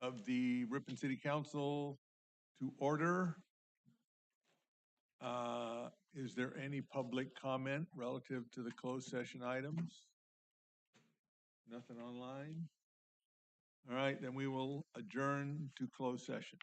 of the Ripon City Council to order. Is there any public comment relative to the closed session items? Nothing online? All right, then we will adjourn to closed session.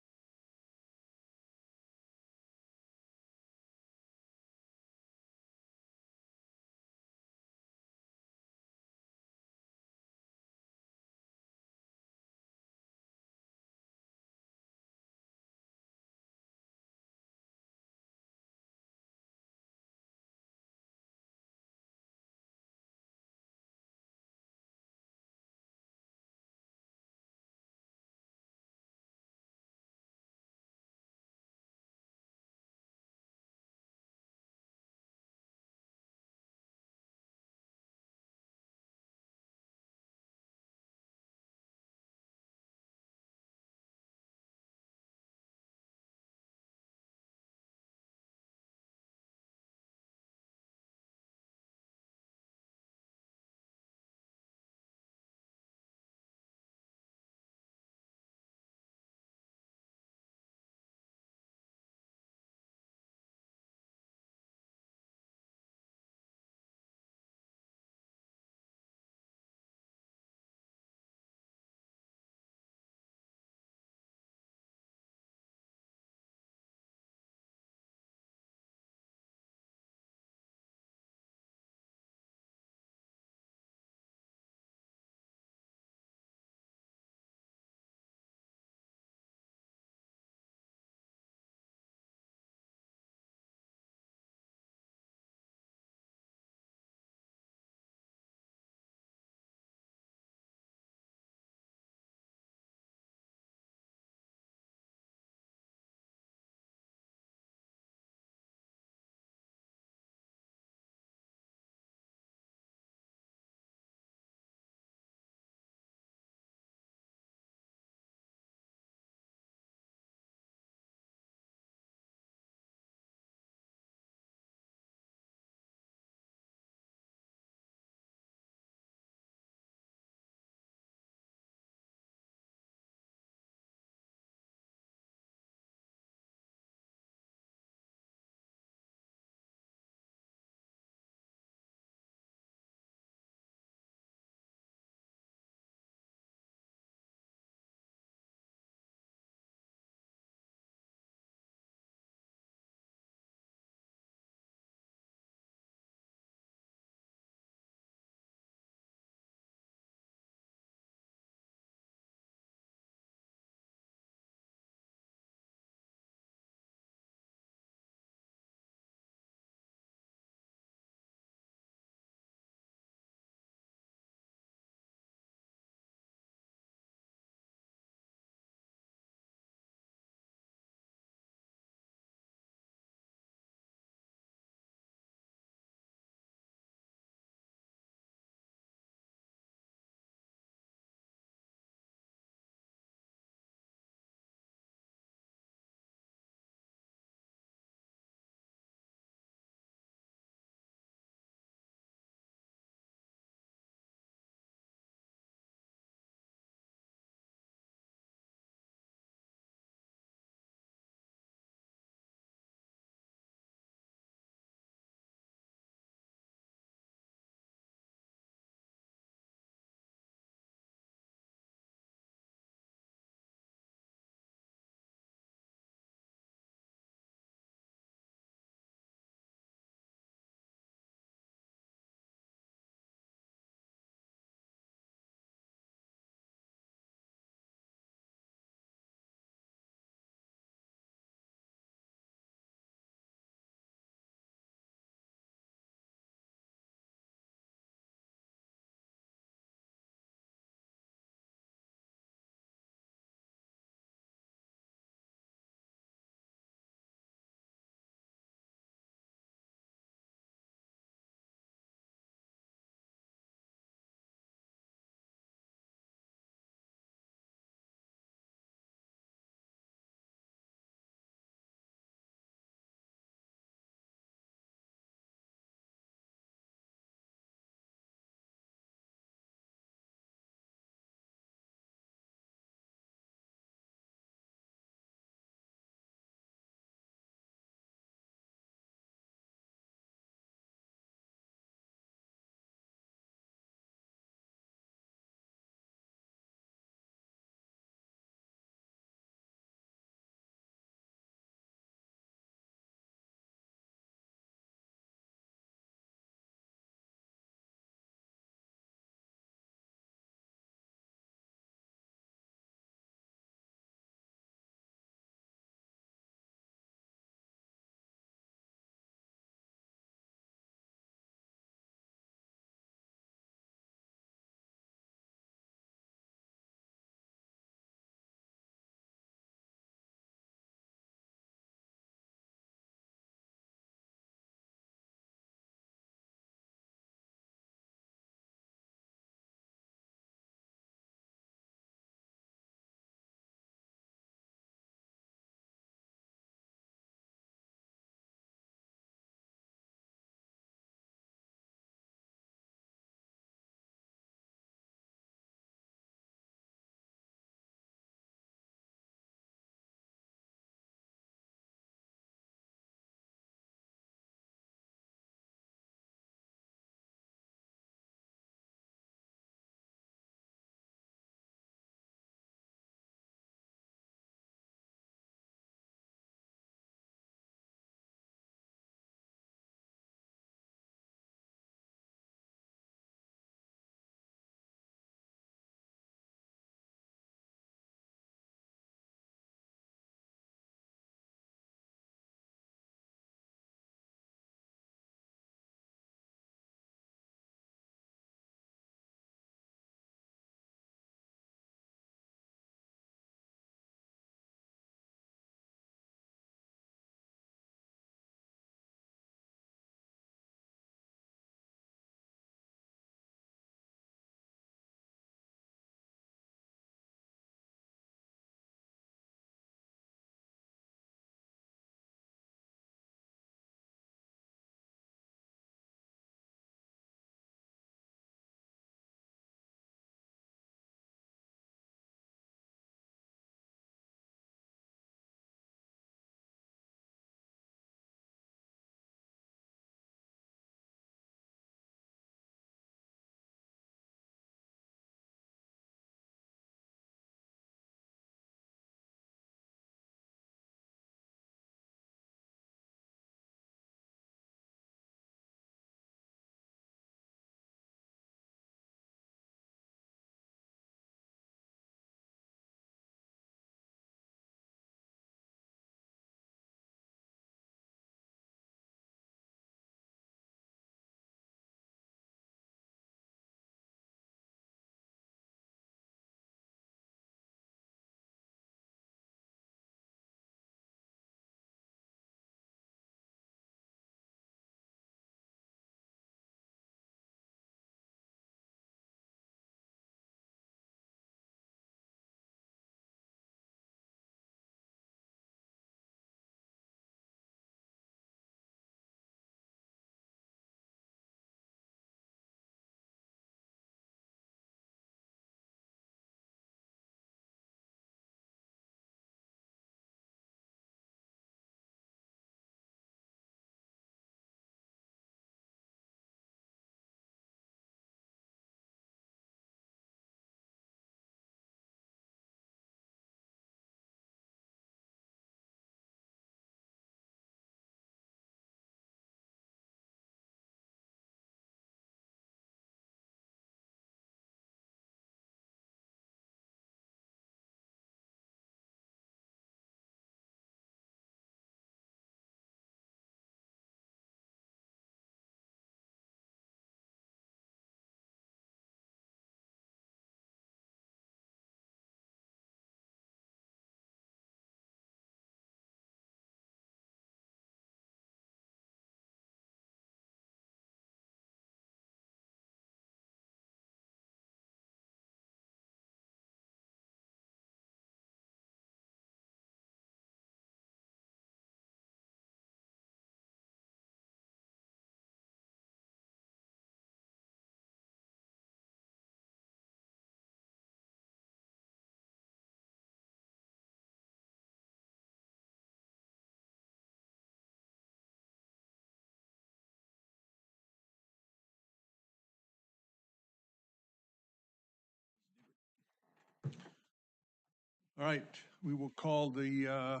All right, we will call the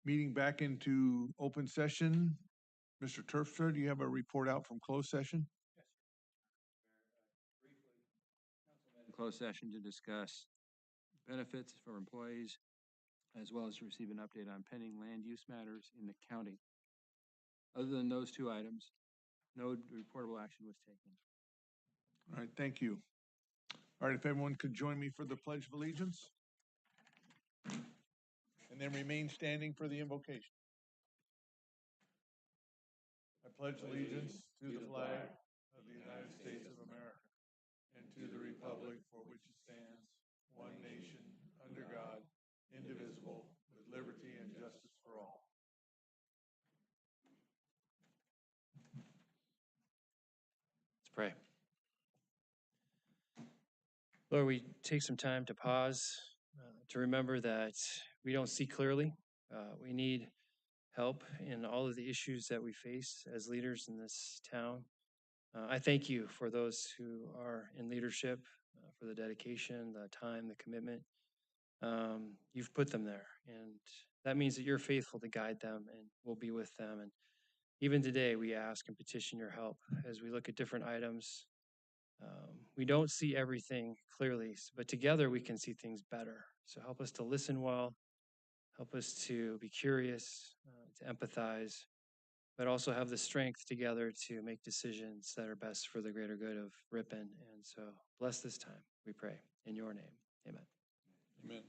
meeting back into open session. Mr. Turfster, do you have a report out from closed session? Closed session to discuss benefits for employees, as well as to receive an update on pending land use matters in the county. Other than those two items, no reportable action was taken. All right, thank you. All right, if everyone could join me for the Pledge of Allegiance. And then remain standing for the invocation. I pledge allegiance to the flag of the United States of America and to the republic for which it stands, one nation, under God, indivisible, with liberty and justice for all. Let's pray. Lord, we take some time to pause, to remember that we don't see clearly. We need help in all of the issues that we face as leaders in this town. I thank you for those who are in leadership, for the dedication, the time, the commitment. You've put them there, and that means that you're faithful to guide them and will be with them. And even today, we ask and petition your help as we look at different items. We don't see everything clearly, but together we can see things better. So help us to listen well, help us to be curious, to empathize, but also have the strength together to make decisions that are best for the greater good of Ripon. And so bless this time, we pray. In your name, amen. Amen.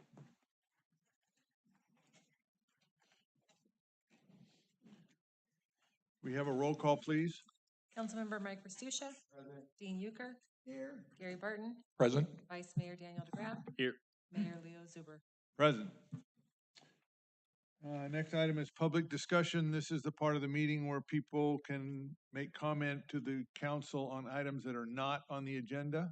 We have a roll call, please. Councilmember Mike Restuccia. Present. Dean Euchre. Here. Gary Barton. Present. Vice Mayor Daniel DeGraff. Here. Mayor Leo Zuber. Present. Next item is public discussion. This is the part of the meeting where people can make comment to the council on items that are not on the agenda.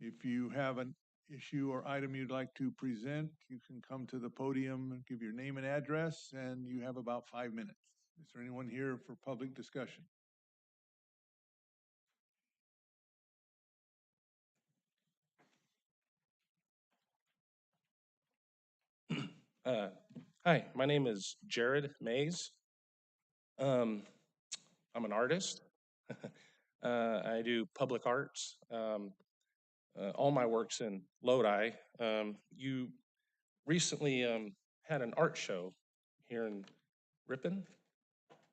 If you have an issue or item you'd like to present, you can come to the podium and give your name and address, and you have about 5 minutes. Is there anyone here for public discussion? Hi, my name is Jared Mays. I'm an artist. I do public arts. All my work's in Lodi. You recently had an art show here in Ripon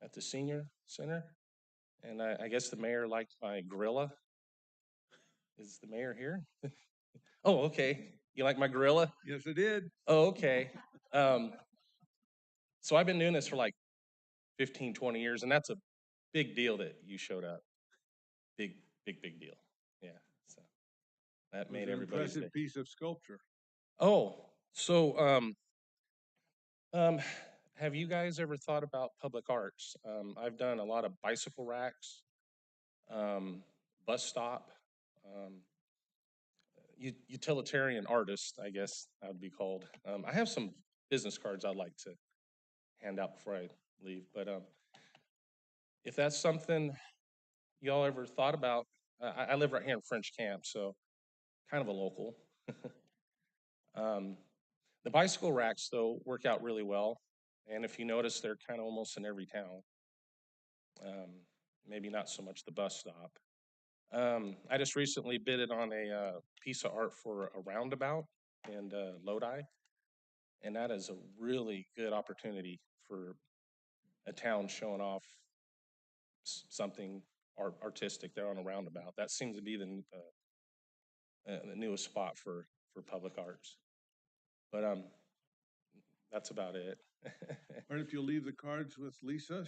at the Senior Center, and I guess the mayor liked my gorilla. Is the mayor here? Oh, okay. You like my gorilla? Yes, I did. Oh, okay. So I've been doing this for like 15, 20 years, and that's a big deal that you showed up. Big deal. Yeah. So that made everybody say. Impressive piece of sculpture. Oh, so have you guys ever thought about public arts? I've done a lot of bicycle racks, bus stop, utilitarian artist, I guess I would be called. I have some business cards I'd like to hand out before I leave, but if that's something y'all ever thought about, I live right here in French Camp, so kind of a local. The bicycle racks, though, work out really well, and if you notice, they're kind of almost in every town. Maybe not so much the bus stop. I just recently bidded on a piece of art for a roundabout in Lodi, and that is a really good opportunity for a town showing off something artistic there on a roundabout. That seems to be the newest spot for public arts. But that's about it. Or if you'll leave the cards with Lisa,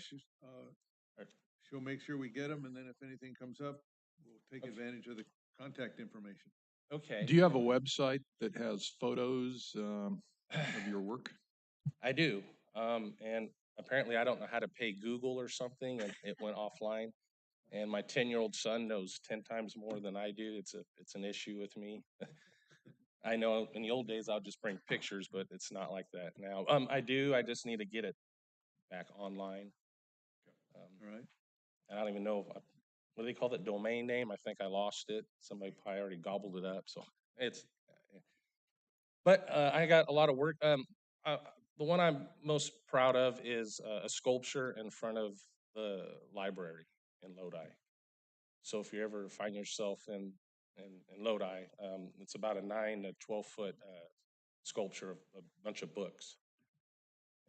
she'll make sure we get them, and then if anything comes up, we'll take advantage of the contact information. Okay. Do you have a website that has photos of your work? I do. And apparently I don't know how to pay Google or something, and it went offline. And my 10-year-old son knows 10 times more than I do. It's an issue with me. I know in the old days I'll just bring pictures, but it's not like that now. I just need to get it back online. All right. I don't even know what do they call that domain name? I think I lost it. Somebody probably already gobbled it up. So it's But I got a lot of work. The one I'm most proud of is a sculpture in front of the library in Lodi. So if you ever find yourself in Lodi, it's about a 9 to 12 foot sculpture of a bunch of books.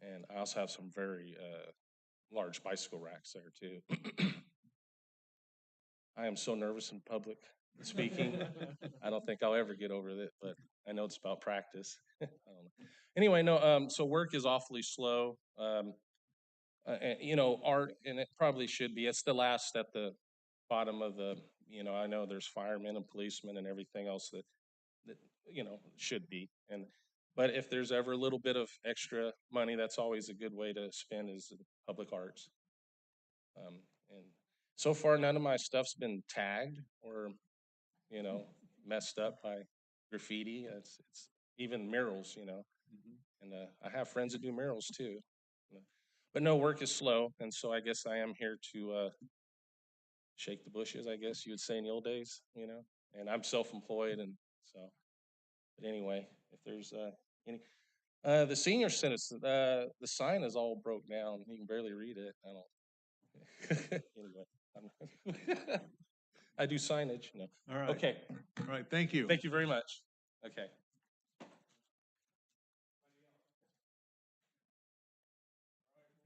And I also have some very large bicycle racks there too. I am so nervous in public speaking. I don't think I'll ever get over it, but I know it's about practice. I don't know. Anyway, no, so work is awfully slow. And, you know, art, and it probably should be, it's the last at the bottom of the, you know, I know there's firemen and policemen and everything else that, you know, should be. But if there's ever a little bit of extra money, that's always a good way to spend is the public arts. And so far, none of my stuff's been tagged or, you know, messed up by graffiti. It's even murals, you know. And I have friends that do murals too. But no, work is slow, and so I guess I am here to shake the bushes, I guess you would say in the old days, you know. And I'm self-employed, and so. But anyway, if there's any, the senior center, the sign is all broke down. You can barely read it. I don't. Anyway, I do signage. No. All right. Okay. All right, thank you. Thank you very much. Okay.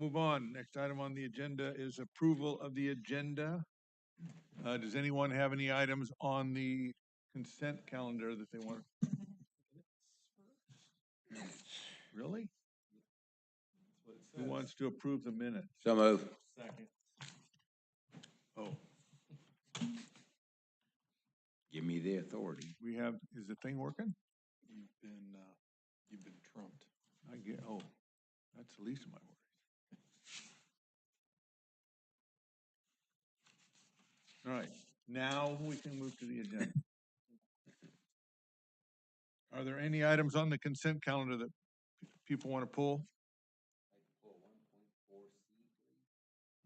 Move on. Next item on the agenda is approval of the agenda. Does anyone have any items on the consent calendar that they want? Really? Who wants to approve the minutes? So move. Second. Oh, Give me the authority. we have, is the thing working? You've been trumped. I get, oh, that's the least of my worries. All right, now we can move to the agenda. Are there any items on the consent calendar that people want to pull?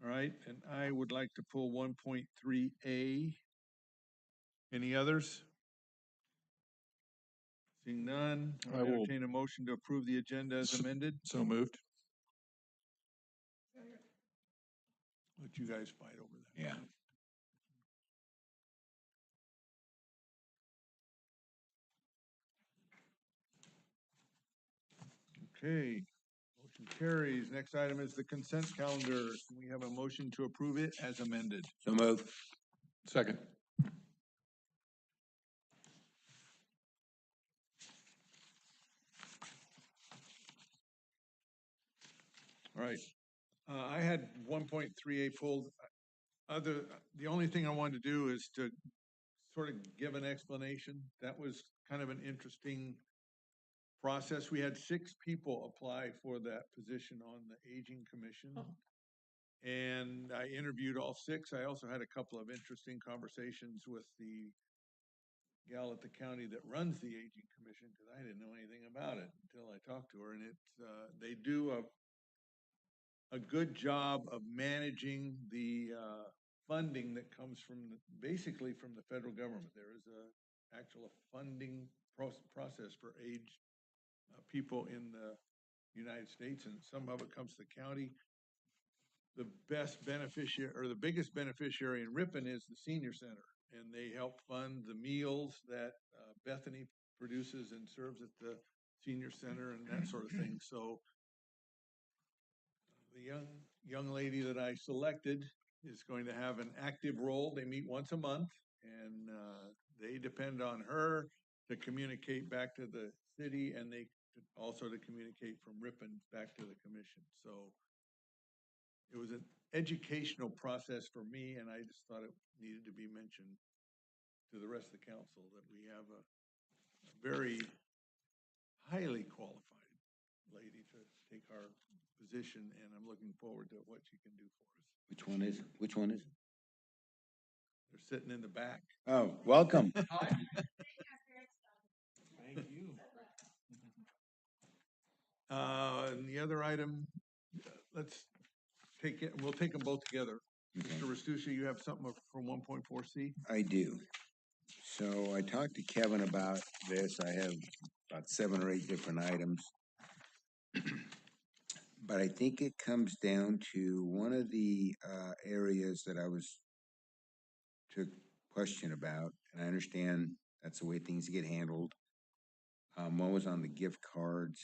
All right, and I would like to pull 1.3A. Any others? Seeing none, I I will will- entertain a motion to approve the agenda as S- amended. So moved. Let you guys fight over that. Yeah. Okay, motion carries. Next item is the consent calendar. We have a motion to approve it as amended. So move. Second. All right, I had 1.3A pulled. The only thing I wanted to do is to sort of give an explanation. That was kind of an interesting process. We had 6 people apply for that position on the Aging Commission. And I interviewed all 6. I also had a couple of interesting conversations with the gal at the county that runs the Aging Commission, because I didn't know anything about it until I talked to her. And they do a good job of managing the funding that comes from basically from the federal government. There is a actual funding process for aged people in the United States, and some of it comes to the county. The best beneficiary, or the biggest beneficiary in Ripon, is the senior center, and they help fund the meals that Bethany produces and serves at the senior center and that sort of thing. So the young lady that I selected is going to have an active role. They meet once a month, and they depend on her to communicate back to the city, and they also to communicate from Ripon back to the commission. So it was an educational process for me, and I just thought it needed to be mentioned to the rest of the council that we have a very highly qualified lady to take our position, and I'm looking forward to what she can do for us. Which one is it? Which one is it? They're sitting in the back. Oh, welcome. Thank you. And the other item, let's take it, we'll take them both together. Okay. Mr. Restuccia, you have something from 1.4C? I do. So I talked to Kevin about this. I have about 7 or 8 different items. But I think it comes down to one of the areas that I took question about, and I understand that's the way things get handled. One was on the gift cards.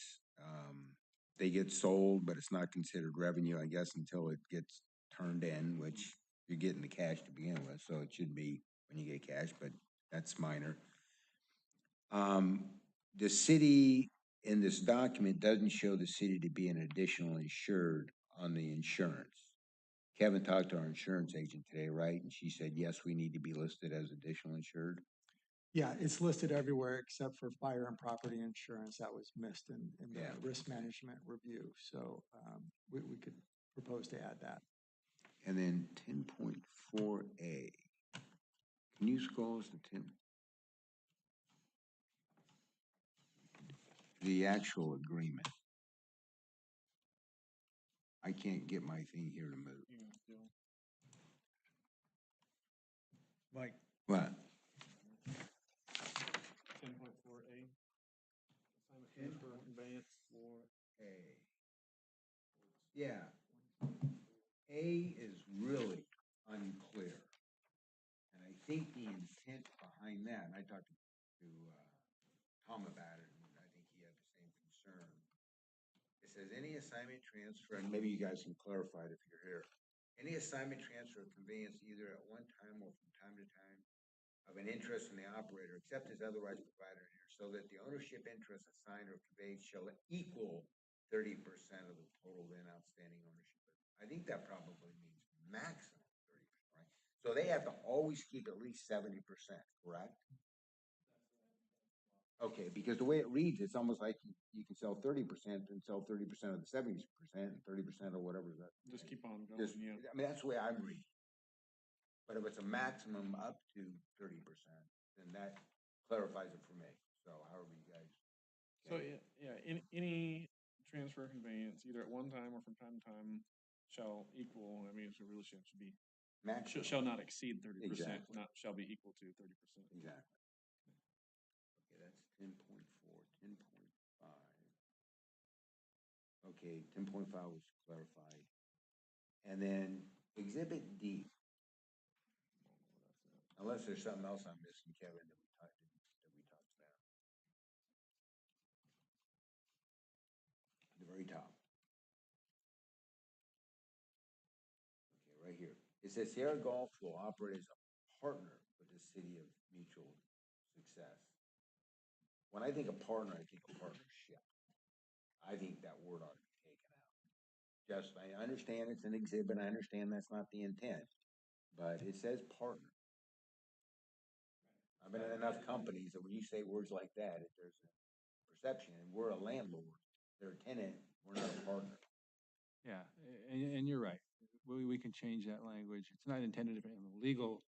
They get sold, but it's not considered revenue, I guess, until it gets turned in, which you're getting the cash to begin with, so it should be when you get cash, but that's minor. The city in this document doesn't show the city to be an additional insured on the insurance. Kevin talked to our insurance agent today, right? And she said, yes, we need to be listed as additional insured. Yeah, it's listed everywhere except for fire and property insurance. That was missed in the Yeah. risk management review. So we could propose to add that. And then 10.4A. Can you scroll us to 10? The actual agreement. I can't get my thing here to move. Mike, What? 10.4A. A. Yeah. A is really unclear. And I think the intent behind that, and I talked to Tom about it, and I think he had the same concern. It says any assignment transfer, and maybe you guys can clarify it if you're here. Any assignment, transfer, or conveyance either at one time or from time to time of an interest in the operator, except as otherwise provided here, so that the ownership interest assigned or conveyed shall equal 30% of the total then outstanding ownership. I think that probably means maximum 30%, right? So they have to always keep at least 70%, correct? Okay, because the way it reads, it's almost like you can sell 30% and sell 30% of the 70% and 30% or whatever that. Just keep on going, Just, yeah. I mean, that's the way I'm reading. But if it's a maximum up to 30%, then that clarifies it for me. So however you guys. So, any transfer conveyance, either at one time or from time to time, shall equal, I mean, it really should be, Maximum. shall not exceed 30%, Exactly. not shall be equal to 30%. Exactly. Okay, that's 10.4, 10.5. Okay, 10.5 was clarified. And then Exhibit D. Unless there's something else I'm missing, Kevin, that we talked about. The very top. Okay, right here. It says Sierra Golf will operate as a partner with the city of mutual success. When I think of partner, I think of partnership. I think that word ought to be taken out. Just, I understand it's an exhibit, I understand that's not the intent, but it says partner. I've been in enough companies that when you say words like that, there's a perception, and we're a landlord, they're a tenant, we're not a partner. Yeah, and you're right. We can change that language. It's not intended to be a legal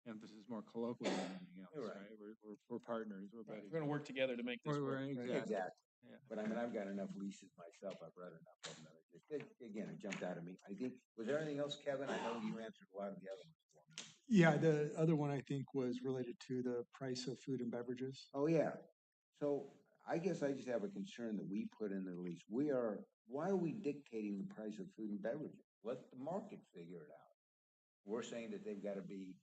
emphasis, more colloquial than anything else, You're right. right? We're partners, we're buddies. We're gonna work together to make this work. Exactly. Yeah. But I mean, I've got enough leases myself, I've read enough of them that again, it jumped out at me. I think, was there anything else, Kevin? I know you answered a lot of the other ones for me. Yeah, the other one I think was related to the price of food and beverages. Oh, yeah. So I guess I just have a concern that we put in the lease. Why are we dictating the price of food and beverages? Let the market figure it out. We're saying that they've got to be,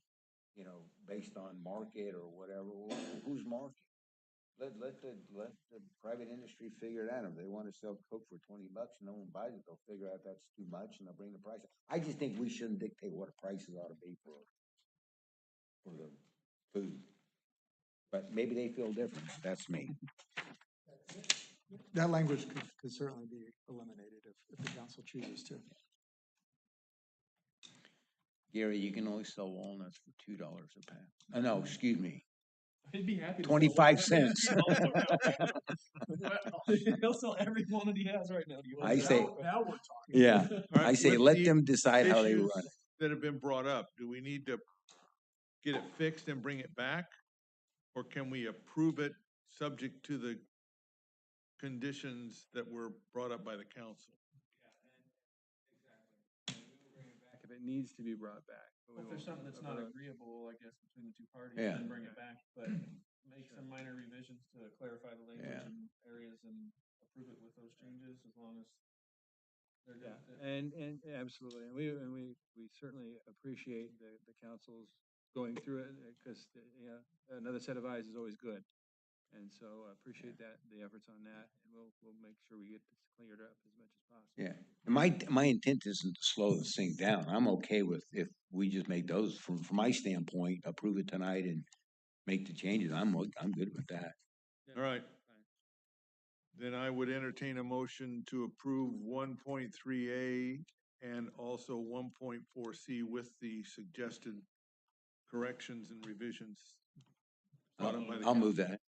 based on market or whatever. Well, who's market? Let the private industry figure it out. If they want to sell Coke for $20 and no one buys it, they'll figure out that's too much and they'll bring the price up. I just think we shouldn't dictate what a prices ought to be for the food. But maybe they feel different. That's me. That language could certainly be eliminated if the council chooses to. Gary, you can only sell walnuts for $2 a pound. No, excuse me. He'd be happy to. 25 cents. He'll sell every one he has right now. I say, Now we're talking. yeah, All right, I say with let the them decide how they issues run it. that have been brought up, do we need to get it fixed and bring it back? Or can we approve it subject to the conditions that were brought up by the council? If it needs to be brought back. Well, if there's something that's not agreeable, I guess, between the two parties, Yeah. then bring it back, but make some minor revisions to clarify the language Yeah. in areas and approve it with those changes as long as they're good. Yeah, with it. and absolutely, and we certainly appreciate the council's going through it, because, you know, another set of eyes is always good. And so I appreciate that, the efforts on that, and we'll make sure we get this cleared up as much as possible. Yeah, and my intent isn't to slow this thing down. I'm okay with if we just make those, from my standpoint, approve it tonight and make the changes. I'm good with that. Yeah, All right. fine. Then I would entertain a motion to approve 1.3A and also 1.4C with the suggested corrections and revisions. brought up by the I'll council. move that.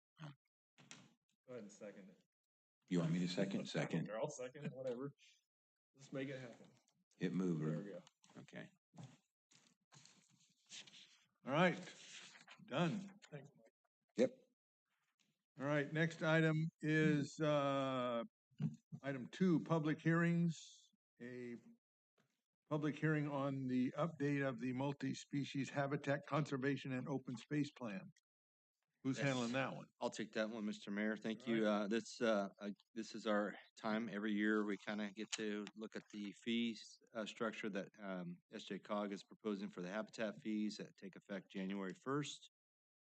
Go ahead and second it. You want me to second? Second. Or I'll second it, whatever. Let's make it happen. Hit move. There we go. Okay. All right, done. Thanks, Mike. Yep. All right, next item is item 2, public hearings. A public hearing on the update of the multi-species habitat conservation and open space plan. Who's Yes. handling that one? I'll take that one, Mr. Mayor. Thank All you. This is our time every year. We kind of get to look at the fees structure that SJCOG is proposing for the habitat fees that take effect January 1st.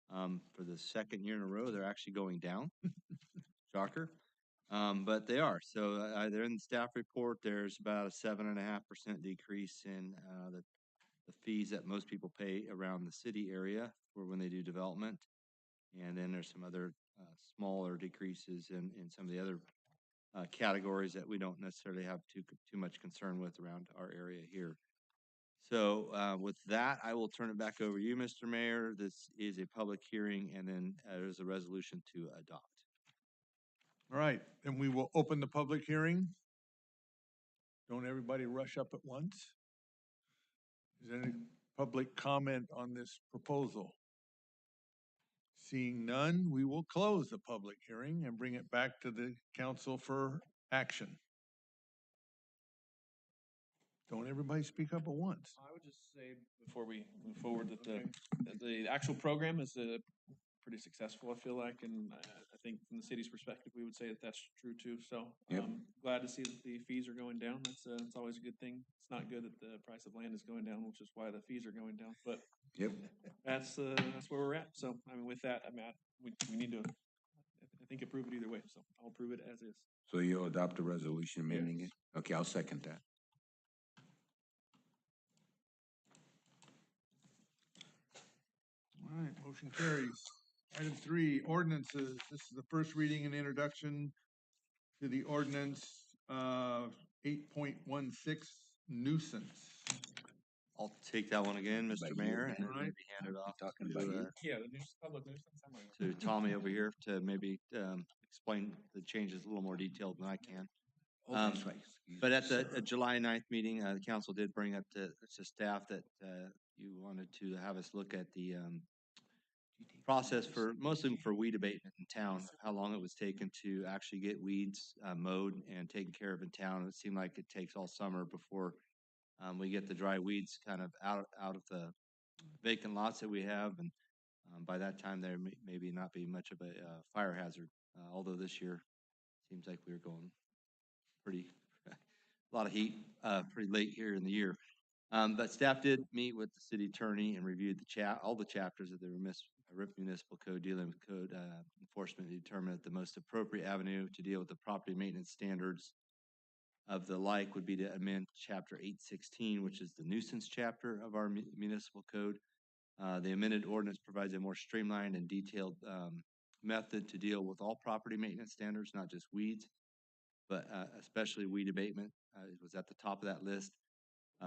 For the second year in a row, they're actually going down. Shocker. But they are. So they're in the staff report. There's about a 7.5% decrease in the fees that most people pay around the city area for when they do development. And then there's some other smaller decreases in some of the other categories that we don't necessarily have too much concern with around our area here. So with that, I will turn it back over to you, Mr. Mayor. This is a public hearing, and then there's a resolution to adopt. All right, then we will open the public hearing. Don't everybody rush up at once. Is there any public comment on this proposal? Seeing none, we will close the public hearing and bring it back to the council for action. Don't everybody speak up at once. I would just say before we move forward that the actual program is pretty successful, I feel like, and I think from the city's perspective, we would say that that's true too. So Yep. Glad to see that the fees are going down. That's always a good thing. It's not good that the price of land is going down, which is why the fees are going down. But Yep. that's where we're at. So I mean, with that, we need to, I think, approve it either way. So I'll approve it as is. So you'll adopt a resolution amending it? Okay, I'll second that. All right, motion carries. Item 3, ordinances. This is the first reading and introduction to the ordinance 8.16 nuisance. I'll take that one again, By Mr. you, Mayor, and All then right. maybe hand it off Talking about you. Yeah, the public nuisance. I'm like, to Tommy over here to maybe explain the changes a little more detailed than I can. That's right. But at the July 9th meeting, the council did bring up to staff that you wanted to have us look at the process mostly for weed abatement in town, how long it was taken to actually get weeds mowed and taken care of in town. It seemed like it takes all summer before we get the dry weeds kind of out of the vacant lots that we have, and by that time there may maybe not be much of a fire hazard. Although this year seems like we were going pretty a lot of heat pretty late here in the year. But staff did meet with the city attorney and reviewed all the chapters of the RIP municipal code dealing with code enforcement to determine that the most appropriate avenue to deal with the property maintenance standards of the like would be to amend chapter 816, which is the nuisance chapter of our municipal code. The amended ordinance provides a more streamlined and detailed method to deal with all property maintenance standards, not just weeds, but especially weed abatement. It was at the top of that list.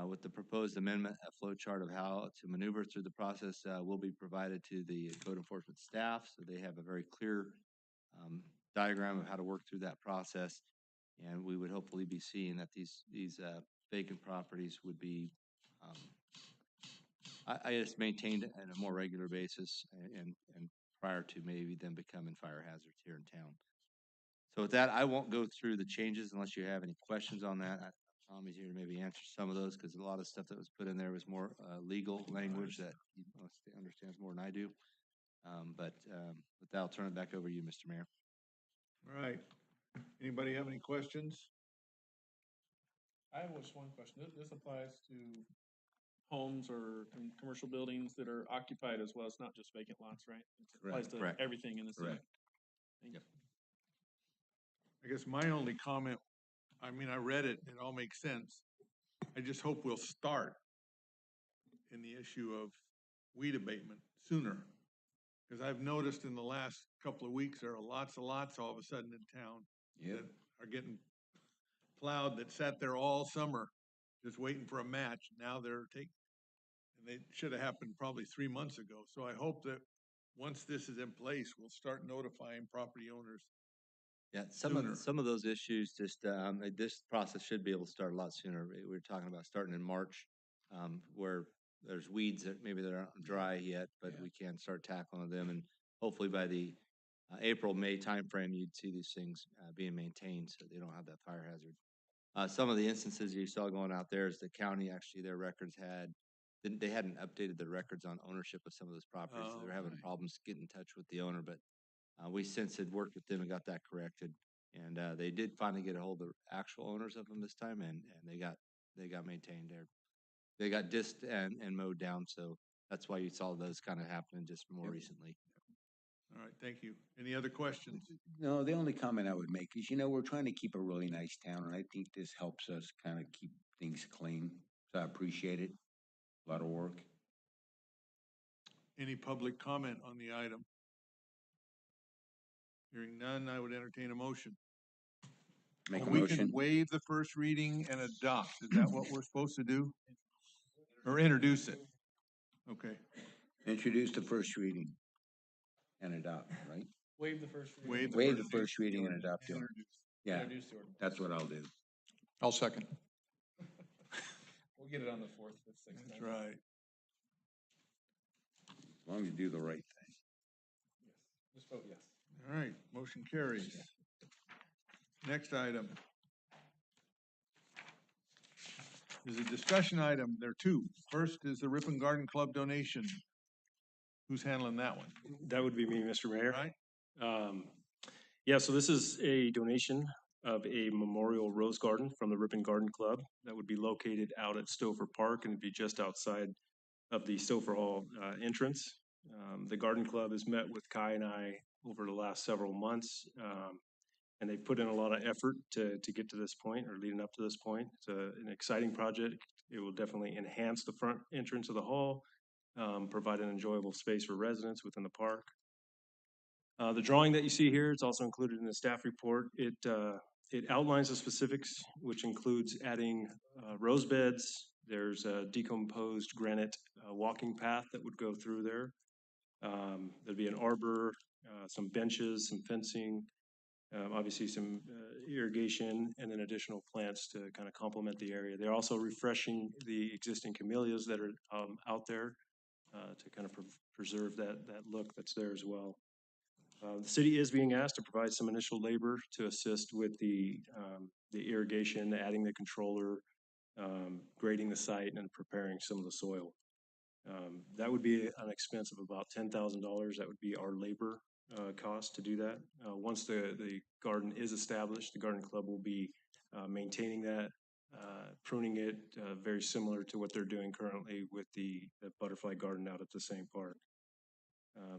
With the proposed amendment, a flow chart of how to maneuver through the process will be provided to the code enforcement staff, so they have a very clear diagram of how to work through that process. And we would hopefully be seeing that these vacant properties would be, I guess, maintained on a more regular basis and prior to maybe them becoming fire hazards here in town. So with that, I won't go through the changes unless you have any questions on that. Tommy's here to maybe answer some of those because a lot of stuff that was put in there was more legal language that he understands more than I do. With that, I'll turn it back over to you, Mr. Mayor. All right. Anybody have any questions? I have just one question. This applies to homes or commercial buildings that are occupied as well. It's not just vacant lots, right? It applies to Correct. everything in the city. Correct. Thank you. I guess my only comment, I mean, I read it, it all makes sense. I just hope we'll start in the issue of weed abatement sooner. Because I've noticed in the last couple of weeks, there are lots of lots all of a sudden in town that are getting plowed that sat there all summer, just waiting for a match. Now they're taking, and they should have happened probably 3 months ago. So I hope that once this is in place, we'll start notifying property owners. Yeah, Sooner. some of those issues just, this process should be able to start a lot sooner. We were talking about starting in March, where there's weeds that maybe they're not dry yet, but we can start tackling them. And hopefully by the April, May timeframe, you'd see these things being maintained so they don't have that fire hazard. Some of the instances you saw going out there is the county, actually, their records they hadn't updated their records on ownership of some of those properties. So they're having problems getting in touch with the owner, but we since had worked with them and got that corrected. And they did finally get a hold of the actual owners of them this time, and they got maintained there. They got dissed and mowed down, so that's why you saw those kind of happening just more recently. All right, thank you. Any other questions? No, the only comment I would make is, we're trying to keep a really nice town, and I think this helps us kind of keep things clean. So I appreciate it. A lot of work. Any public comment on the item? Hearing none, I would entertain a motion. Make a We can motion. waive the first reading and adopt. Is that what we're supposed to do? Or introduce it? Okay. Introduce the first reading and adopt, right? Waive the first reading. Waive the first reading and adopt. it. Introduce. Yeah, Introduce the ordinance. that's what I'll do. I'll second. We'll get it on the 4th, 5th, 6th. That's right. As long as you do the right thing. Yes. Just vote yes. All right, motion carries. Next item is a discussion item. There are two. First is the Ripon Garden Club donation. Who's handling that one? That would be me, Mr. Mayor. Right? Yeah, so this is a donation of a memorial rose garden from the Ripon Garden Club that would be located out at Stouffer Park and be just outside of the Stouffer Hall entrance. The garden club has met with Kai and I over the last several months, and they've put in a lot of effort to get to this point or leading up to this point. It's an exciting project. It will definitely enhance the front entrance of the hall, provide an enjoyable space for residents within the park. The drawing that you see here, it's also included in the staff report. It outlines the specifics, which includes adding rose beds. There's a decomposed granite walking path that would go through there. There'd be an arbor, some benches, some fencing, obviously some irrigation, and then additional plants to kind of complement the area. They're also refreshing the existing camellias that are out there to kind of preserve that look that's there as well. The city is being asked to provide some initial labor to assist with the irrigation, adding the controller, grading the site, and preparing some of the soil. That would be an expense of about $10,000. That would be our labor cost to do that. Once the garden is established, the garden club will be maintaining that, pruning it, very similar to what they're doing currently with the butterfly garden out at the same park.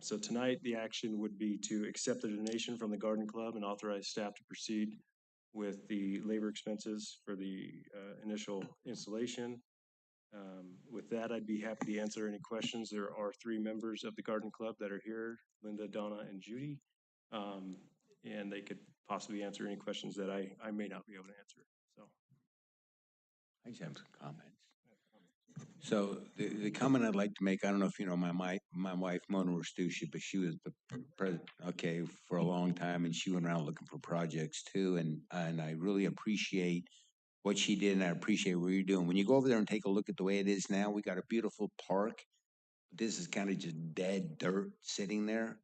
So tonight, the action would be to accept the donation from the garden club and authorize staff to proceed with the labor expenses for the initial installation. With that, I'd be happy to answer any questions. There are 3 members of the garden club that are here, Linda, Donna, and Judy. And they could possibly answer any questions that I may not be able to answer. So I just have some comments. So the comment I'd like to make, I don't know if you know my wife, Mona Rastucci, but she was the president, for a long time, and she went around looking for projects too. And I really appreciate what she did, and I appreciate what you're doing. When you go over there and take a look at the way it is now, we got a beautiful park. This is kind of just dead dirt sitting there.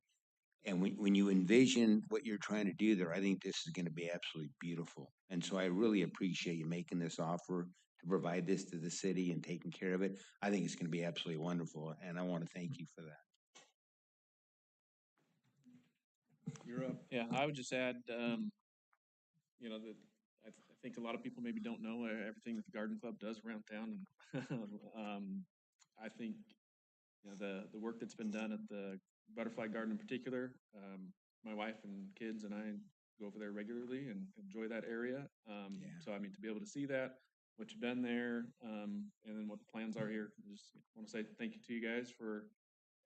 And when you envision what you're trying to do there, I think this is going to be absolutely beautiful. And so I really appreciate you making this offer to provide this to the city and taking care of it. I think it's going to be absolutely wonderful, and I want to thank you for that. you're up. Yeah, I would just add, you know, that I think a lot of people maybe don't know everything that the Garden Club does around town. And I think, you know, the work that's been done at the Butterfly Garden in particular, my wife and kids and I go over there regularly and enjoy that area. So, I mean, to be able to see that, what you've done there, and then what the plans are here, I just want to say thank you to you guys for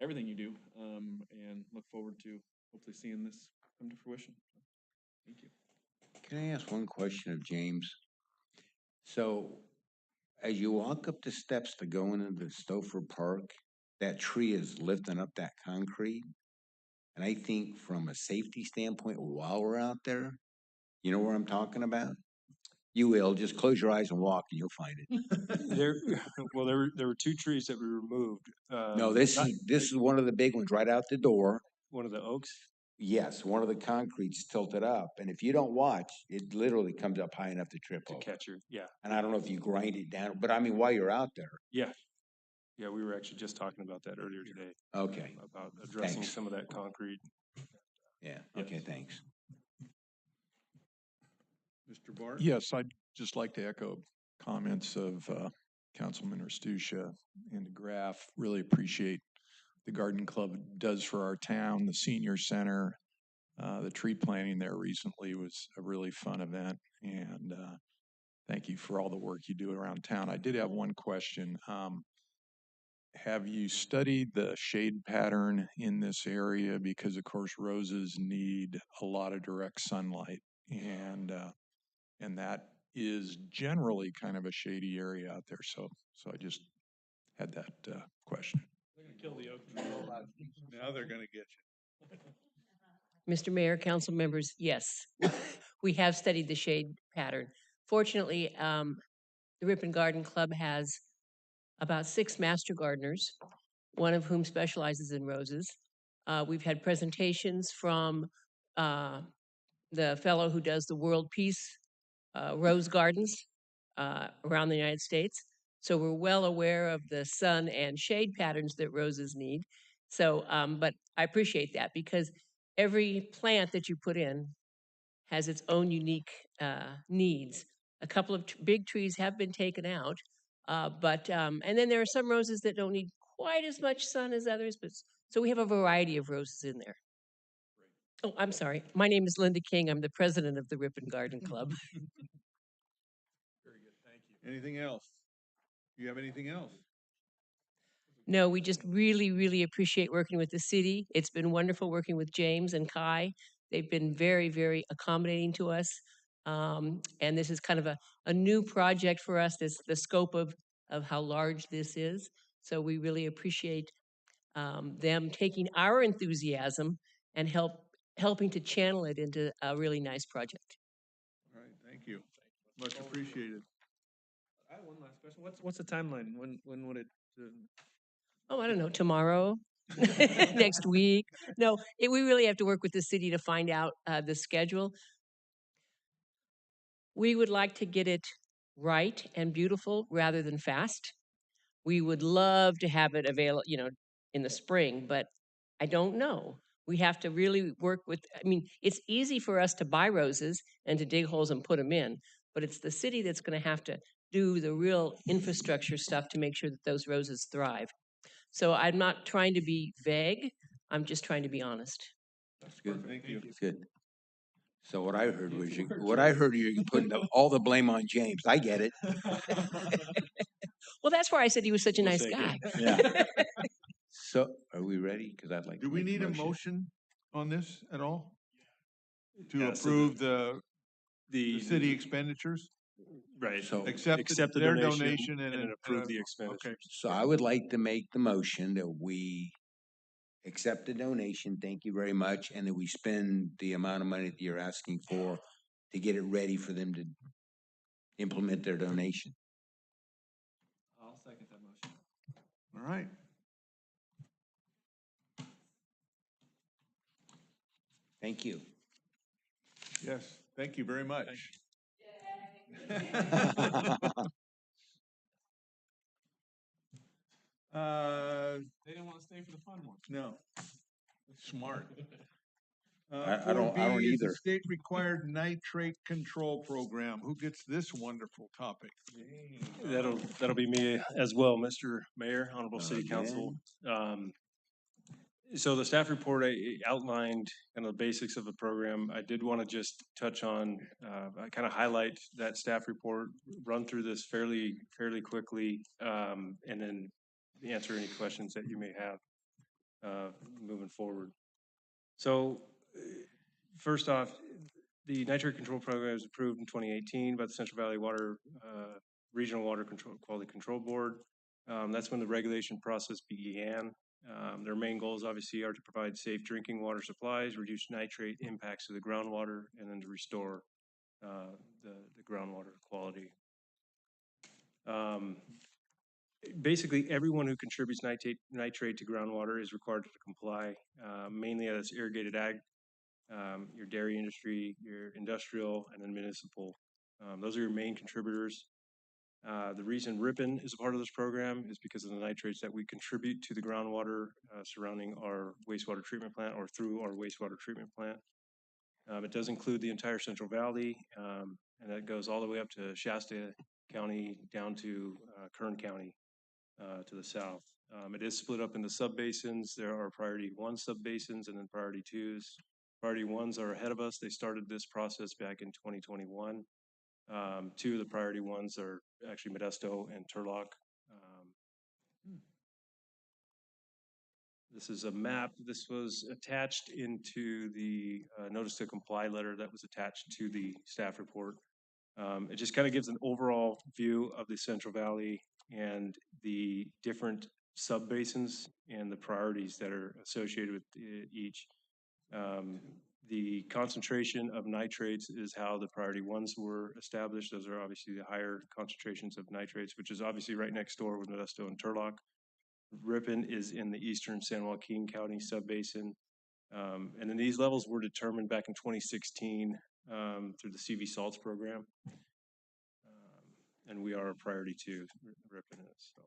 everything you do, and look forward to hopefully seeing this come to fruition. Thank you. Can I ask one question of James? So as you walk up the steps to go into the Stouffer Park, that tree is lifting up that concrete. And I think from a safety standpoint, while we're out there, you know where I'm talking about? You will, just close your eyes and walk and you'll find it. There, well, there were two trees that we removed. No, this is one of the big ones right out the door. One of the oaks. Yes, one of the concrete's tilted up, and if you don't watch, it literally comes up high enough to trip To over. catch her, yeah. And I don't know if you grind it down, but I mean, while you're out there. Yeah. Yeah, we were actually just talking about that earlier today. Okay. About addressing Thanks. some of that concrete. Yeah, Yes. okay, thanks. Mr. Bart? Yes, I'd just like to echo comments of Councilman Restucia and DeGraff. Really appreciate the Garden Club does for our town, the senior center. The tree planting there recently was a really fun event, and thank you for all the work you do around town. I did have one question. Have you studied the shade pattern in this area? Because of course roses need a lot of direct sunlight, and that is generally kind of a shady area out there. So I just had that question. Kill the oak. Now they're gonna get you. Mr. Mayor, council members, yes, we have studied the shade pattern. Fortunately, the Ripon Garden Club has about 6 master gardeners, one of whom specializes in roses. We've had presentations from the fellow who does the World Peace Rose Gardens around the United States. So we're well aware of the sun and shade patterns that roses need. So, but I appreciate that because every plant that you put in has its own unique needs. A couple of big trees have been taken out, and then there are some roses that don't need quite as much sun as others, but so we have a variety of roses in there. Oh, I'm sorry. My name is Linda King. I'm the president of the Ripon Garden Club. Very good, thank you. Anything else? Do you have anything else? No, we just really, really appreciate working with the city. It's been wonderful working with James and Kai. They've been very, very accommodating to us. And this is kind of a new project for us, this the scope of how large this is. So we really appreciate them taking our enthusiasm and helping to channel it into a really nice project. All right, thank you. Much appreciated. I have one last question. What's the timeline? When would it? Oh, I don't know, tomorrow, next week. No, we really have to work with the city to find out the schedule. We would like to get it right and beautiful rather than fast. We would love to have it available, in the spring, but I don't know. We have to really work with, I mean, it's easy for us to buy roses and to dig holes and put them in, but it's the city that's going to have to do the real infrastructure stuff to make sure that those roses thrive. So I'm not trying to be vague. I'm just trying to be honest. That's good. Thank you. Good. So what I heard was you putting all the blame on James. I get it. Well, that's why I said he was such a nice say guy. Yeah. So are we ready? Because I'd like to Do we make need a motion on this at all? To Yeah, so approve the The city expenditures? Right. So Accept the their donation donation and then approve the expenditures. Okay. So I would like to make the motion that we accept the donation, thank you very much, and that we spend the amount of money that you're asking for to get it ready for them to implement their donation. I'll second that motion. All right. Thank you. Yes, thank you very much. They didn't want to stay for the fun one. No, smart. I don't 4B is the either. state-required nitrate control program. Who gets this wonderful topic? That'll be me as well, Mr. Mayor, Honorable City Council. So the staff report I outlined kind of the basics of the program. I did want to just touch on, I kind of highlight that staff report, run through this fairly quickly, and then answer any questions that you may have moving forward. So first off, the nitrate control program was approved in 2018 by the Central Valley Water Regional Water Quality Control Board. That's when the regulation process began. Their main goals obviously are to provide safe drinking water supplies, reduce nitrate impacts to the groundwater, and then to restore the groundwater quality. Basically, everyone who contributes nitrate to groundwater is required to comply. Mainly that's irrigated ag, your dairy industry, your industrial, and then municipal. Those are your main contributors. The reason Ripon is a part of this program is because of the nitrates that we contribute to the groundwater surrounding our wastewater treatment plant or through our wastewater treatment plant. It does include the entire Central Valley, and that goes all the way up to Shasta County down to Kern County to the south. It is split up into subbasins. There are priority 1 subbasins and then priority 2s. Priority 1s are ahead of us. They started this process back in 2021. 2 of the priority 1s are actually Modesto and Turlock. This is a map. This was attached into the notice to comply letter that was attached to the staff report. It just kind of gives an overall view of the Central Valley and the different subbasins and the priorities that are associated with each. The concentration of nitrates is how the priority 1s were established. Those are obviously the higher concentrations of nitrates, which is obviously right next door with Modesto and Turlock. Ripon is in the eastern San Joaquin County subbasin. And then these levels were determined back in 2016 through the CV Salts program. And we are a priority 2, Ripon is. So.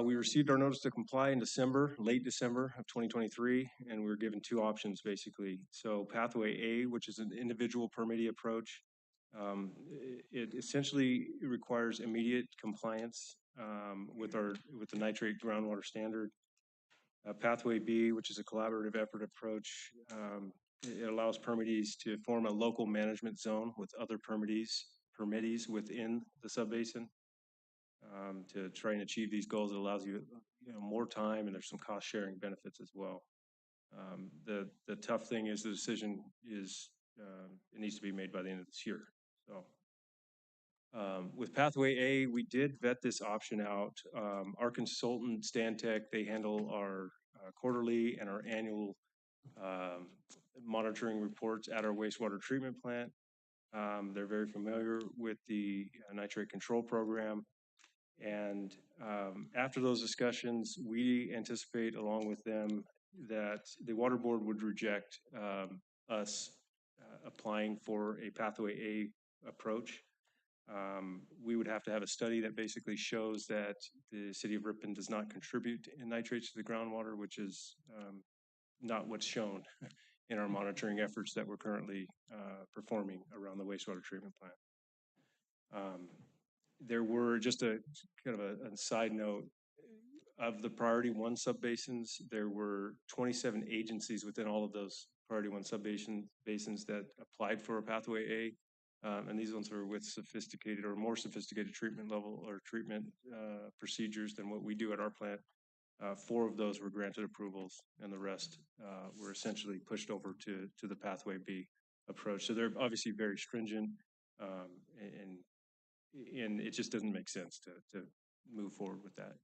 We received our notice to comply in December, late December of 2023, and we were given 2 options basically. So pathway A, which is an individual permittee approach, it essentially requires immediate compliance with the nitrate groundwater standard. Pathway B, which is a collaborative effort approach, it allows permittees to form a local management zone with other permittees within the subbasin. To try and achieve these goals, it allows you more time, and there's some cost sharing benefits as well. The tough thing is the decision is it needs to be made by the end of this year. So with Pathway A, we did vet this option out. Our consultant Stantec, they handle our quarterly and our annual monitoring reports at our wastewater treatment plant. They're very familiar with the nitrate control program. And after those discussions, we anticipate along with them that the water board would reject us applying for a Pathway A approach. We would have to have a study that basically shows that the city of Ripon does not contribute nitrates to the groundwater, which is not what's shown in our monitoring efforts that we're currently performing around the wastewater treatment plant. There were just a kind of a side note of the priority 1 subbasins. There were 27 agencies within all of those priority 1 subbasins that applied for a Pathway A, and these ones are with sophisticated or more sophisticated treatment level or treatment procedures than what we do at our plant. 4 of those were granted approvals, and the rest were essentially pushed over to the Pathway B approach. So they're obviously very stringent, and it just doesn't make sense to move forward with that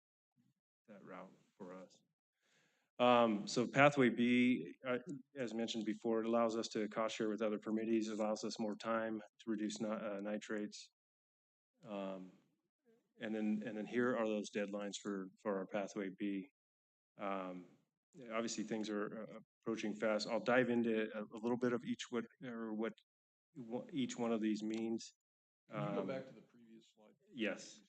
route for us. So Pathway B, as mentioned before, it allows us to cost share with other permittees. It allows us more time to reduce nitrates. And then here are those deadlines for our Pathway B. Obviously, things are approaching fast. I'll dive into a little bit of what each one of these means. Can you go back to the previous slide? Yes.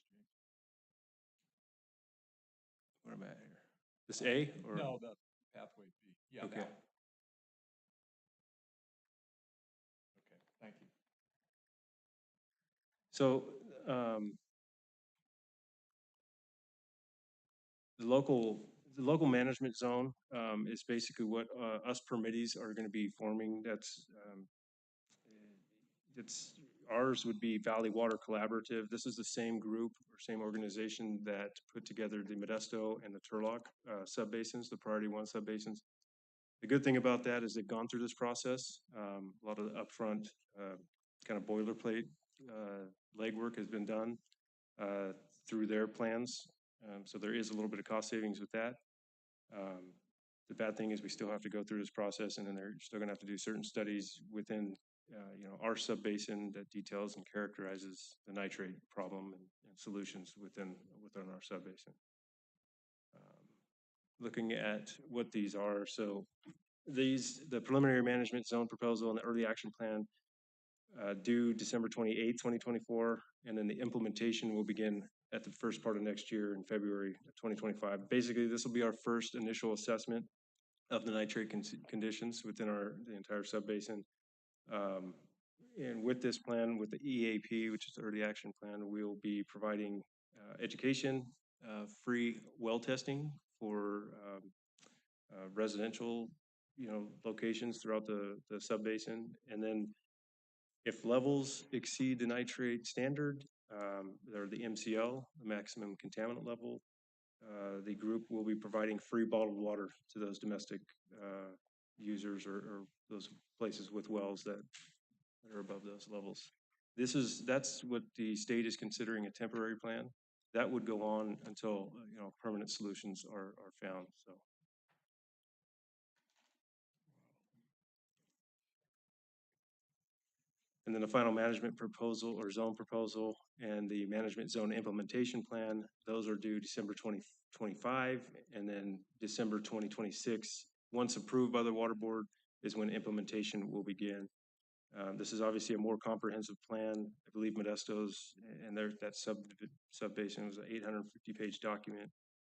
Where am I at here? This A? Or? No, the Pathway B. Yeah, okay. So, the local management zone, is basically what, us permittees are gonna be forming. It's, ours would be Valley Water Collaborative. This is the same group or same organization that put together the Modesto and the Turlock, subbasins, the Priority One subbasins. The good thing about that is they've gone through this process. A lot of the upfront, kind of boilerplate, legwork has been done, through their plans. So there is a little bit of cost savings with that. The bad thing is we still have to go through this process, and then they're still gonna have to do certain studies within, our subbasin that details and characterizes the nitrate problem and solutions within our subbasin. Looking at what these are, so the preliminary management zone proposal and the early action plan, due December 28th, 2024, and then the implementation will begin at the first part of next year in February of 2025. Basically, this will be our first initial assessment of the nitrate conditions within the entire subbasin. And with this plan, with the EAP, which is the early action plan, we'll be providing education, free well testing for residential, locations throughout the subbasin. And then if levels exceed the nitrate standard, or the MCL, the maximum contaminant level, the group will be providing free bottled water to those domestic users or those places with wells that are above those levels. That's what the state is considering a temporary plan. That would go on until, permanent solutions are found, so. And then the final management proposal or zone proposal and the management zone implementation plan, those are due December 2025, and then December 2026. Once approved by the Water Board is when implementation will begin. This is obviously a more comprehensive plan. I believe Modesto's and that subbasin was an 850-page document.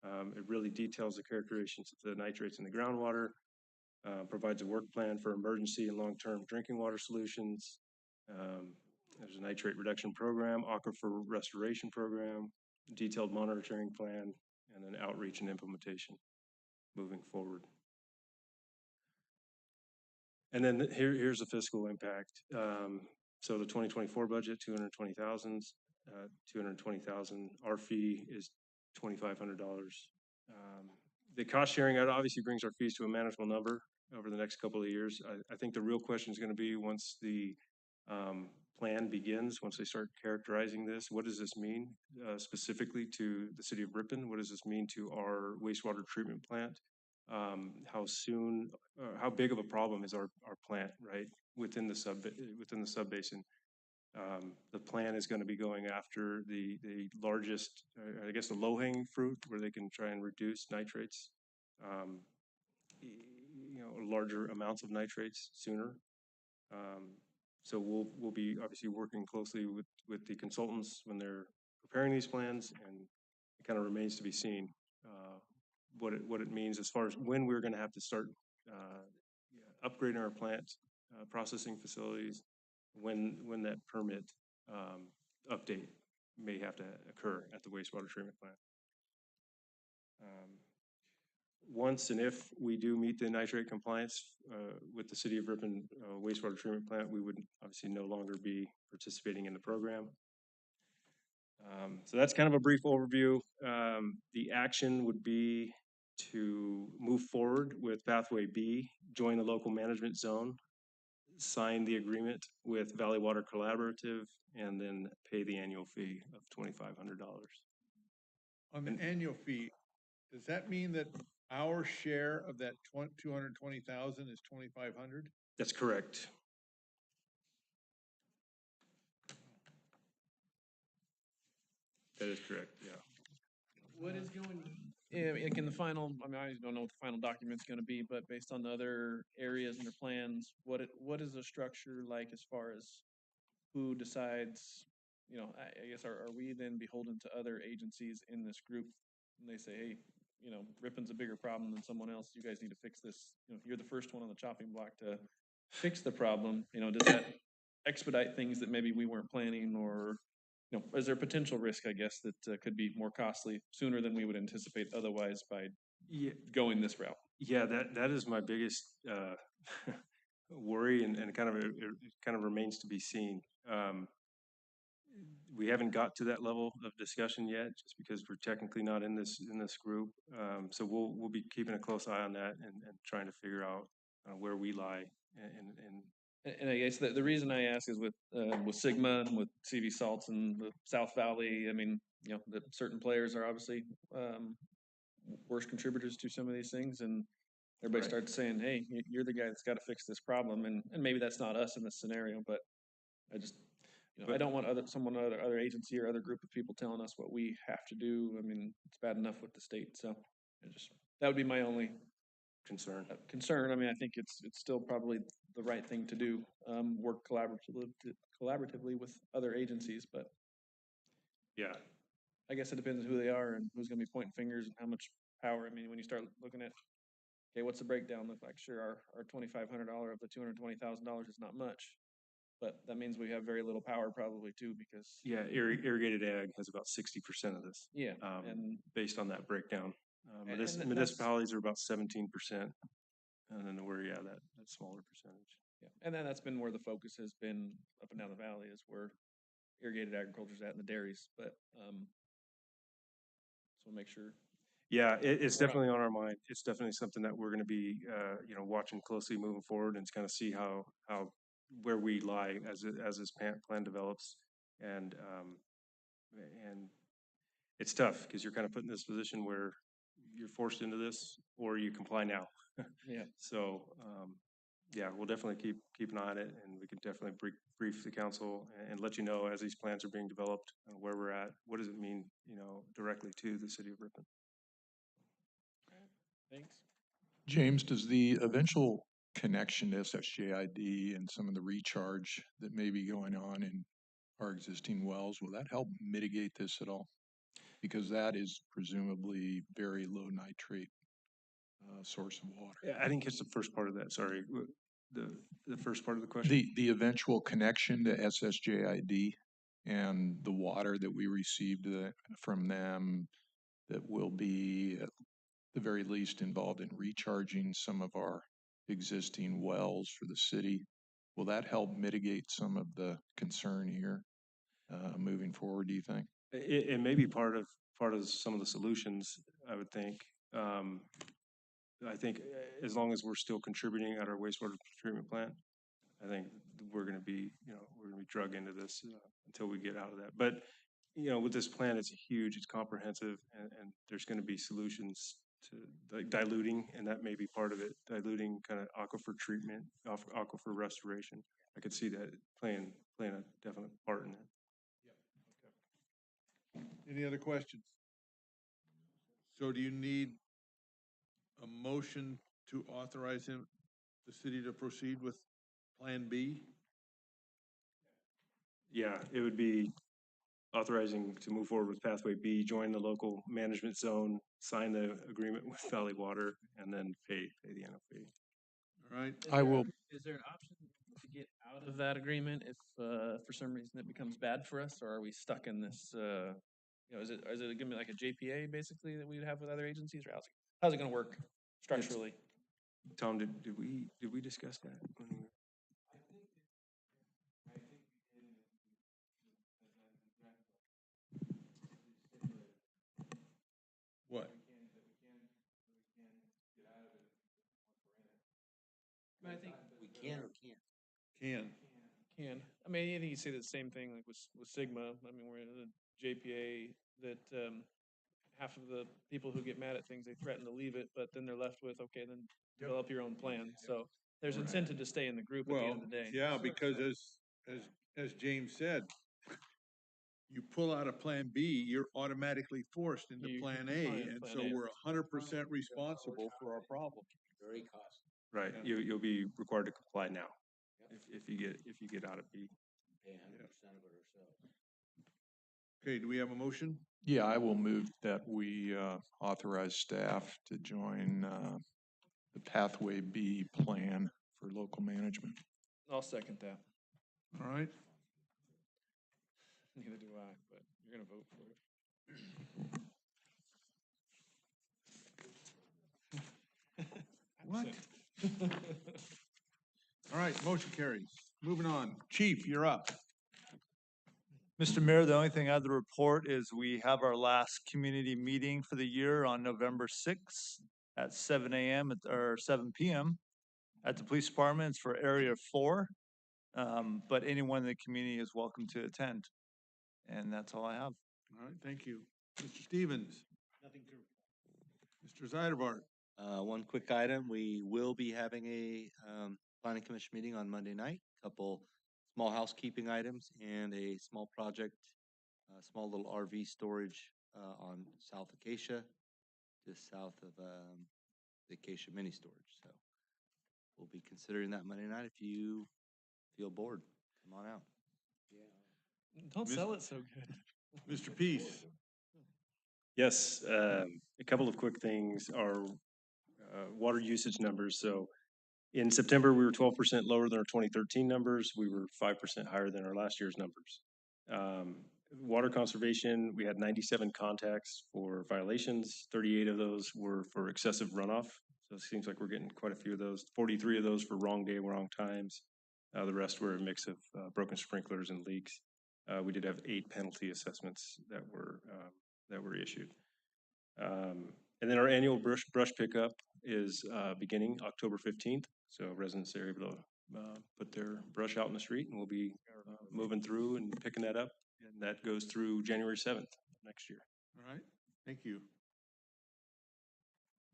It really details the characteristics of the nitrates in the groundwater, provides a work plan for emergency and long-term drinking water solutions. There's a nitrate reduction program, aquifer restoration program, detailed monitoring plan, and then outreach and implementation moving forward. And then here's the fiscal impact. So the 2024 budget, 220,000, 220,000. Our fee is $2,500. The cost sharing out obviously brings our fees to a manageable number over the next couple of years. I think the real question is going to be once the plan begins, once they start characterizing this, what does this mean specifically to the city of Ripon? What does this mean to our wastewater treatment plant? How soon, how big of a problem is our plant, right, within the subbasin? The plan is going to be going after the largest, I guess, the low-hanging fruit where they can try and reduce nitrates, larger amounts of nitrates sooner. So we'll be obviously working closely with the consultants when they're preparing these plans, and it kind of remains to be seen what it means as far as when we're going to have to start upgrading our plant processing facilities, when that permit update may have to occur at the wastewater treatment plant. Once and if we do meet the nitrate compliance with the City of Ripon wastewater treatment plant, we would obviously no longer be participating in the program. So that's kind of a brief overview. The action would be to move forward with Pathway B, join the local management zone, sign the agreement with Valley Water Collaborative, and then pay the annual fee of $2,500. On the annual fee, does that mean that our share of that 220,000 is 2,500? That's correct. That is correct, yeah. What is going, like in the final, I mean, I don't know what the final document's gonna be, but based on the other areas and their plans, what is the structure like as far as who decides, I guess, are we then beholden to other agencies in this group? And they say, hey, Ripon's a bigger problem than someone else. You guys need to fix this. You're the first one on the chopping block to fix the problem. Does that expedite things that maybe we weren't planning, or you know, is there potential risk, I guess, that could be more costly sooner than we would anticipate otherwise by Yeah, going this route? yeah, that is my biggest worry, and kind of it kind of remains to be seen. We haven't got to that level of discussion yet, just because we're technically not in this group. So we'll be keeping a close eye on that and trying to figure out where we lie. And I guess the reason I ask is with Sigma and with CV Salts and the South Valley, I mean, you know, the certain players are obviously worse contributors to some of these things, and everybody Right. starts saying, "Hey, you're the guy that's got to fix this problem," and maybe that's not us in this scenario, but I just, you know, I don't want other agency or other group of people telling us what we have to do. I mean, it's bad enough with the state, so that would be my only concern. Concern. I mean, I think it's still probably the right thing to do. Work collaboratively with other agencies, but Yeah. I guess it depends who they are and who's going to be pointing fingers and how much power. I mean, when you start looking at, okay, what's the breakdown look like? Sure, our $2,500 of the $220,000 is not much, but that means we have very little power probably too, because Yeah, irrigated ag has about 60% of this. Yeah, and based on that breakdown, and that's- municipalities are about 17%, and then we're that smaller percentage. yeah, and then that's been where the focus has been up and down the valley, is where irrigated agriculture is at in the dairies, but so make sure. Yeah, it's We're not- definitely on our mind. It's definitely something that we're going to be, watching closely moving forward, and it's kind of see how where we lie as this plan develops, and it's tough because you're kind of put in this position where you're forced into this, or you comply now. Yeah. So, yeah, we'll definitely keep an eye on it, and we can definitely brief the council and let you know as these plans are being developed, where we're at. What does it mean, directly to the city of Ripon? Thanks. James, does the eventual connection to SSJID and some of the recharge that may be going on in our existing wells, will that help mitigate this at all? Because that is presumably very low nitrate source of water. Yeah, I didn't catch the first part of that. Sorry. The first part of the question? The eventual connection to SSJID and the water that we received from them that will be at the very least involved in recharging some of our existing wells for the city. Will that help mitigate some of the concern here moving forward, do you think? It may be part of some of the solutions, I would think. I think as long as we're still contributing at our wastewater treatment plant, I think we're going to be drug into this until we get out of that. But, with this plan, it's huge, it's comprehensive, and there's going to be solutions to diluting, and that may be part of it, diluting kind of aquifer treatment, aquifer restoration. I could see that playing a definite part in that. Any other questions? So do you need a motion to authorize the city to proceed with Plan B? Yeah, it would be authorizing to move forward with Pathway B, join the local management zone, sign the agreement with Valley Water, and then pay the NFB. All right. Is there an option to get out of that agreement if for some reason it becomes bad for us, or are we stuck in this? Is it going to be like a JPA basically that we would have with other agencies, or how's it going to work structurally? Tom, did we discuss that? What? I think We can or can't? Can. I mean, I think you say the same thing like with Sigma. I mean, we're in a JPA that half of the people who get mad at things, they threaten to leave it, but then they're left with, okay, then develop your own plan. So there's incentive to stay in the group at the end of the day. Yeah, because as James said, you pull out of Plan B, you're automatically forced into Plan A, and so we're 100% responsible for our problem. Very costly. Right, you'll be required to comply now if you get out of B. Pay 100% of it ourselves. Okay, do we have a motion? Yeah, I will move that we authorize staff to join the Pathway B plan for local management. I'll second that. All right. Neither do I, but you're gonna vote for it. What? All right, motion carries. Moving on. Chief, you're up. Mr. Mayor, the only thing I have to report is we have our last community meeting for the year on November 6th at 7 a.m. or 7 p.m. at the police department. It's for Area 4. But anyone in the community is welcome to attend. And that's all I have. All right, thank you. Mr. Stevens? Nothing to. Mr. Zeiderbart? One quick item, we will be having a, planning commission meeting on Monday night, couple small housekeeping items and a small project, small little RV storage, on South Acacia, just south of, the Acacia mini storage, so we'll be considering that Monday night. If you feel bored, come on out. Don't sell it so good. Mr. Peace? Yes, a couple of quick things are water usage numbers. So in September, we were 12% lower than our 2013 numbers. We were 5% higher than our last year's numbers. Water conservation, we had 97 contacts for violations. 38 of those were for excessive runoff. So it seems like we're getting quite a few of those. 43 of those for wrong day, wrong times. The rest were a mix of broken sprinklers and leaks. We did have 8 penalty assessments that were issued. And then our annual brush pickup is beginning October 15th. So residents are able to put their brush out in the street, and we'll be moving through and picking that up. And that goes through January 7th next year. All right, thank you.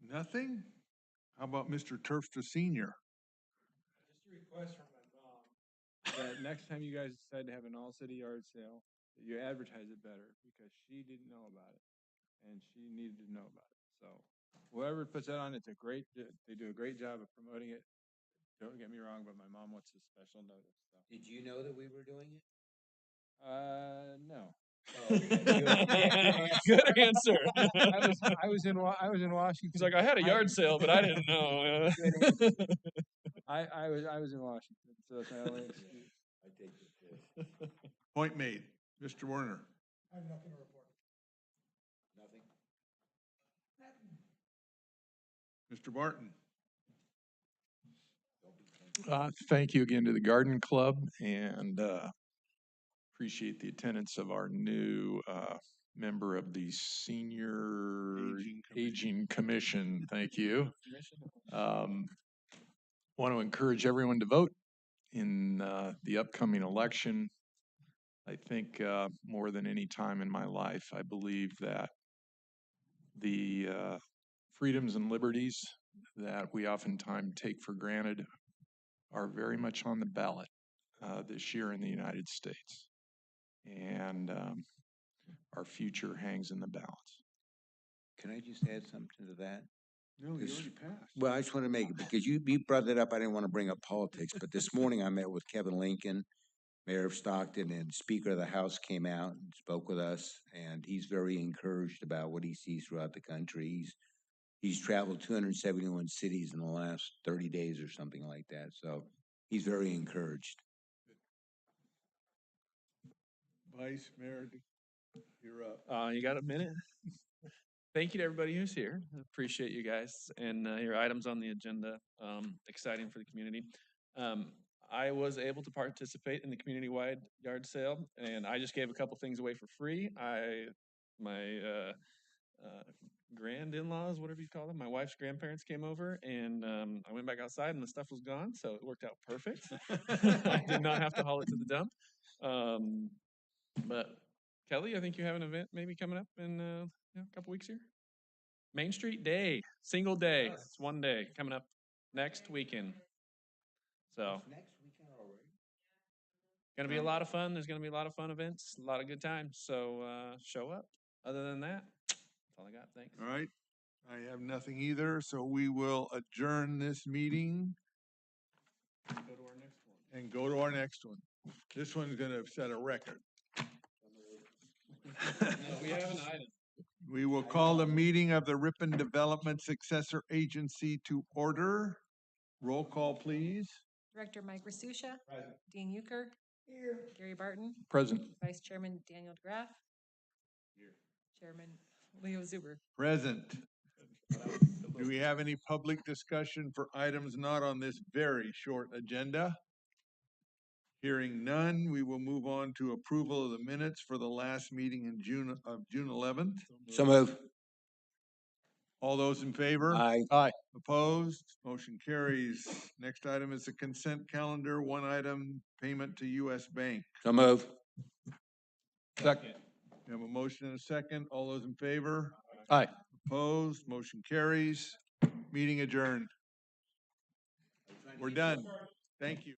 Nothing? How about Mr. Terpstra Senior? Just a request from my mom that next time you guys decide to have an all-city yard sale, that you advertise it better, because she didn't know about it, and she needed to know about it. So whoever puts that on, they do a great job of promoting it. Don't get me wrong, but my mom wants a special notice, so. Did you know that we were doing it? No. Good answer. I was in Washington. He's like, I had a yard sale, but I didn't know. I was in Washington, so that's my only excuse. I take it. Point made. Mr. Werner? I have nothing to report. Nothing? Mr. Barton? Thank you again to the Garden Club, and appreciate the attendance of our new member of the Senior Aging Commission. Thank you. Want to encourage everyone to vote in the upcoming election. I think more than any time in my life, I believe that the freedoms and liberties that we oftentimes take for granted are very much on the ballot this year in the United States. And our future hangs in the balance. Can I just add something to that? No, you already passed. Well, I just want to make it, because you brought that up, I didn't want to bring up politics, but this morning I met with Kevin Lincoln, Mayor of Stockton, and Speaker of the House came out and spoke with us, and he's very encouraged about what he sees throughout the country. He's traveled 271 cities in the last 30 days or something like that, so he's very encouraged. Vice Mayor, you're up. You got a minute? Thank you to everybody who's here. Appreciate you guys and your items on the agenda. Exciting for the community. I was able to participate in the community-wide yard sale, and I just gave a couple things away for free. My grand-in-laws, whatever you call them, my wife's grandparents came over, and I went back outside and the stuff was gone, so it worked out perfect. I did not have to haul it to the dump. But Kelly, I think you have an event maybe coming up in a couple weeks here. Main Street Day, single day. Yes. It's one day coming up next weekend. So Next weekend already? gonna be a lot of fun. There's gonna be a lot of fun events, a lot of good times. So show up. Other than that, that's all I got. Thanks. All right. I have nothing either, so we will adjourn this meeting Go to our next one. and go to our next one. This one's gonna set a record. No, we have an item. We will call the meeting of the Ripon Development Successor Agency to order. Roll call, please. Director Mike Rasucia. Dean Euchre. Gary Barton, Present. Vice Chairman Daniel DeGraff. Chairman Leo Zuber. Present. Do we have any public discussion for items not on this very short agenda? Hearing none, we will move on to approval of the minutes for the last meeting in June 11th. So move. All those in favor? Aye. Opposed? Motion carries. Next item is the consent calendar. One item, payment to US Bank. So move. Second. We have a motion and a second. All those in favor? Aye. Opposed? Motion carries. Meeting adjourned. We're done. Thank you.